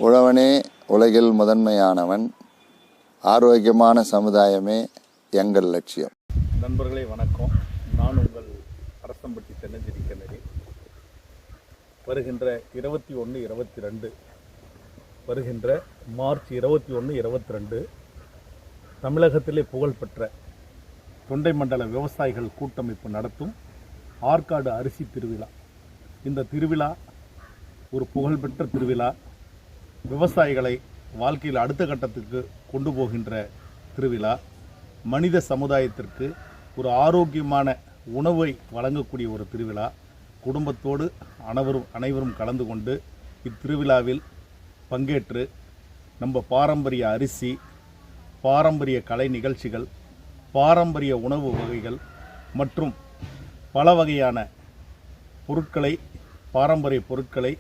உழவனே உலகில் முதன்மையானவன். ஆரோக்கியமான சமுதாயமே எங்கள் லட்சியம். நண்பர்களே வணக்கம். நான் உங்கள் அரசம்பட்டி தென்னஞ்செடி கிணறி. வருகின்ற 21-22 வருகின்ற மார்ச் 21-22 தமிழகத்திலே புகழ்பெற்ற தொண்டை மண்டல விவசாயிகள் கூட்டமைப்பு நடத்தும் ஆற்காடு அரிசி திருவிழா. இந்த திருவிழா ஒரு புகழ்பெற்ற திருவிழா. விவசாயிகளை வாழ்க்கையில் அடுத்த கட்டத்துக்கு கொண்டு போகின்ற திருவிழா. மனித சமுதாயத்திற்கு ஒரு ஆரோக்கியமான உணவை வழங்கக்கூடிய ஒரு திருவிழா. குடும்பத்தோடு அனைவரும் கலந்து கொண்டு இத்திருவிழாவில் பங்கேற்று நம்ம பாரம்பரிய அரிசி, பாரம்பரிய கலை நிகழ்ச்சிகள், பாரம்பரிய உணவு வகைகள் மற்றும் பல வகையான பொருட்களை, பாரம்பரிய பொருட்களை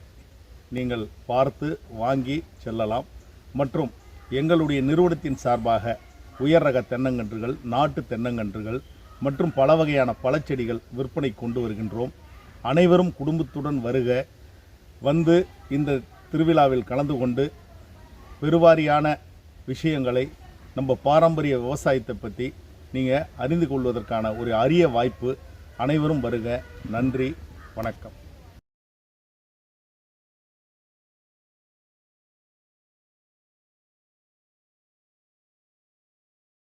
நீங்கள் பார்த்து வாங்கி செல்லலாம். மற்றும் எங்களுடைய நிறுவனத்தின் சார்பாக உயர் ரக தென்னங்கன்றுகள், நாட்டு தென்னங்கன்றுகள் மற்றும் பல வகையான பழச்செடிகள் விற்பனை கொண்டு வருகின்றோம். அனைவரும் குடும்பத்துடன் வருக. வந்து இந்த திருவிழாவில் கலந்து கொண்டு பெருவாரியான விஷயங்களை, நம்ம பாரம்பரிய விவசாயத்தை பற்றி நீங்கள் அறிந்து கொள்வதற்கான ஒரு அரிய வாய்ப்பு. அனைவரும் வருக. நன்றி, வணக்கம்.